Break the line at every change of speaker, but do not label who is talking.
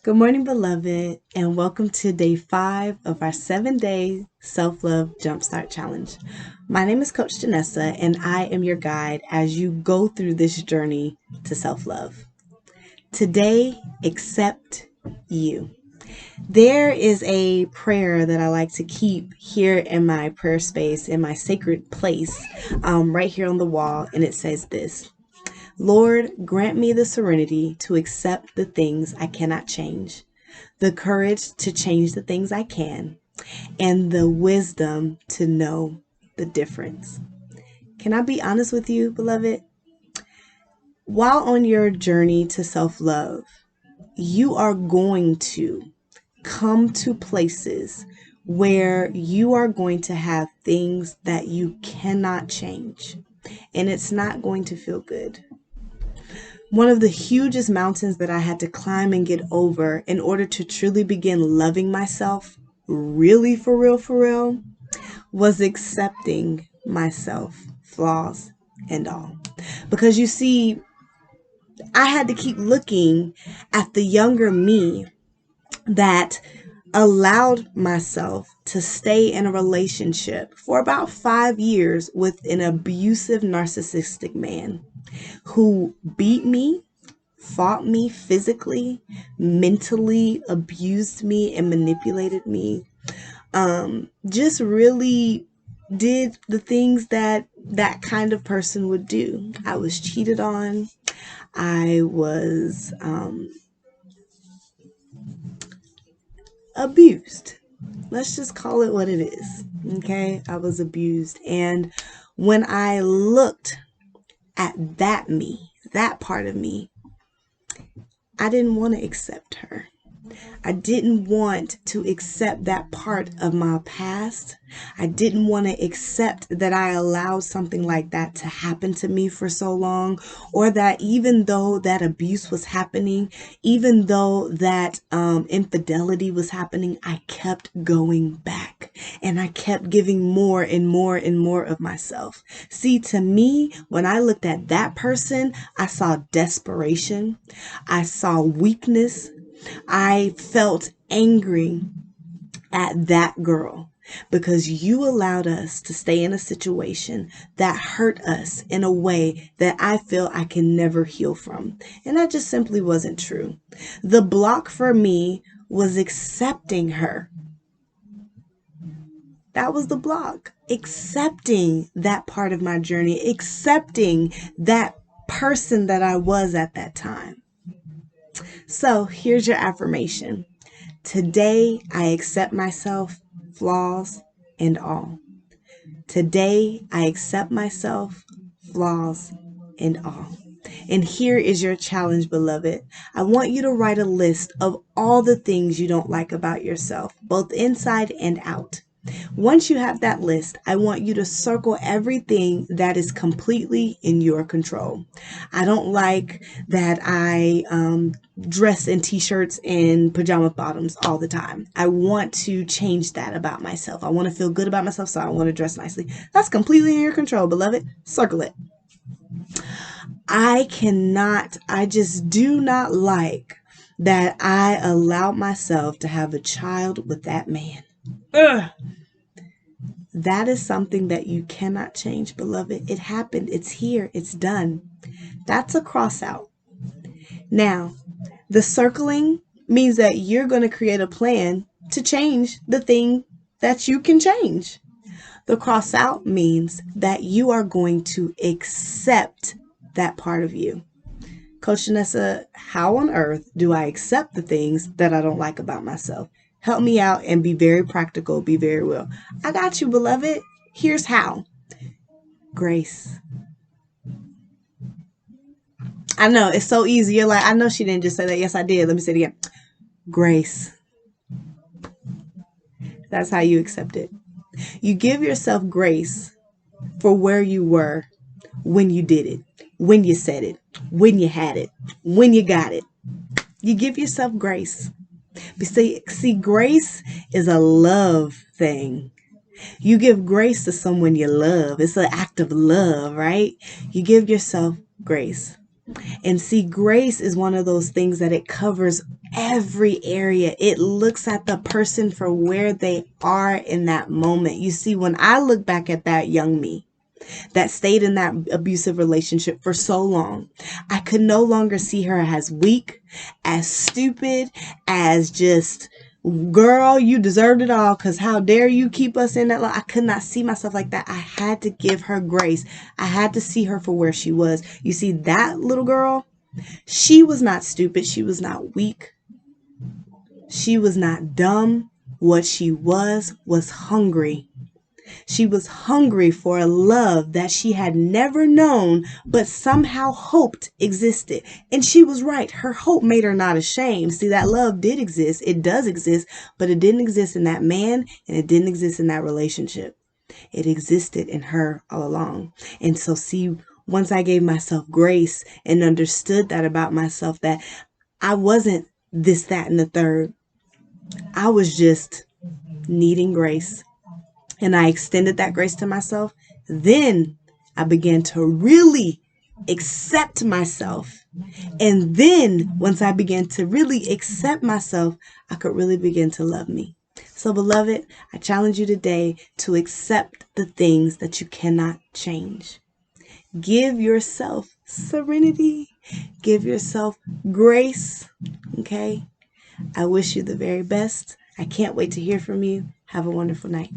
Good morning, beloved, and welcome to day 5 of our 7-day self-love Jumpstart challenge. My name is Coach Janessa, and I am your guide as you go through this journey to self-love. Today, accept you. There is a prayer that I like to keep here in my prayer space, in my sacred place, right here on the wall, and it says this: Lord, grant me the serenity to accept the things I cannot change, the courage to change the things I can, and the wisdom to know the difference. Can I be honest with you, beloved? While on your journey to self-love, you are going to come to places where you are going to have things that you cannot change, and it's not going to feel good. One of the hugest mountains that I had to climb and get over in order to truly begin loving myself, really for real, was accepting myself, flaws and all. Because you see, I had to keep looking at the younger me that allowed myself to stay in a relationship for about 5 years with an abusive narcissistic man who beat me, fought me physically, mentally abused me and manipulated me. Just really did the things that that kind of person would do. I was cheated on. I was abused. Let's just call it what it is. Okay, I was abused. And when I looked at that me, that part of me, I didn't want to accept her. I didn't want to accept that part of my past. I didn't want to accept that I allowed something like that to happen to me for so long, or that even though that abuse was happening, even though that infidelity was happening, I kept going back and I kept giving more and more and more of myself. See, to me, when I looked at that person, I saw desperation. I saw weakness. I felt angry at that girl because you allowed us to stay in a situation that hurt us in a way that I feel I can never heal from. And that just simply wasn't true. The block for me was accepting her. That was the block. Accepting that part of my journey, accepting that person that I was at that time. So here's your affirmation. Today, I accept myself, flaws and all. Today, I accept myself, flaws and all. And here is your challenge, beloved. I want you to write a list of all the things you don't like about yourself, both inside and out. Once you have that list, I want you to circle everything that is completely in your control. I don't like that I dress in t-shirts and pajama bottoms all the time. I want to change that about myself. I want to feel good about myself, so I want to dress nicely. That's completely in your control, beloved. Circle it. I just do not like that I allowed myself to have a child with that man. Ugh. That is something that you cannot change, beloved. It happened. It's here. It's done. That's a cross out. Now, the circling means that you're going to create a plan to change the thing that you can change. The cross out means that you are going to accept that part of you. Coach Janessa, how on earth do I accept the things that I don't like about myself? Help me out and be very practical, be very real. I got you, beloved. Here's how. Grace. I know, it's so easy. You're like, I know she didn't just say that. Yes, I did. Let me say it again. Grace. That's how you accept it. You give yourself grace for where you were when you did it, when you said it, when you had it, when you got it. You give yourself grace. But see, grace is a love thing. You give grace to someone you love. It's an act of love, right? You give yourself grace. And see, grace is one of those things that it covers every area. It looks at the person for where they are in that moment. You see, when I look back at that young me that stayed in that abusive relationship for so long, I could no longer see her as weak, as stupid, as just, girl, you deserved it all because how dare you keep us in that I could not see myself like that. I had to give her grace. I had to see her for where she was. You see, that little girl, she was not stupid. She was not weak. She was not dumb. What she was hungry. She was hungry for a love that she had never known, but somehow hoped existed. And she was right. Her hope made her not ashamed. See, that love did exist. It does exist, but it didn't exist in that man, and it didn't exist in that relationship. It existed in her all along. And so, see, once I gave myself grace and understood that about myself, that I wasn't this, that, and the third, I was just needing grace, and I extended that grace to myself, then I began to really accept myself. And then once I began to really accept myself, I could really begin to love me. So, beloved, I challenge you today to accept the things that you cannot change. Give yourself serenity. Give yourself grace. Okay? I wish you the very best. I can't wait to hear from you. Have a wonderful night.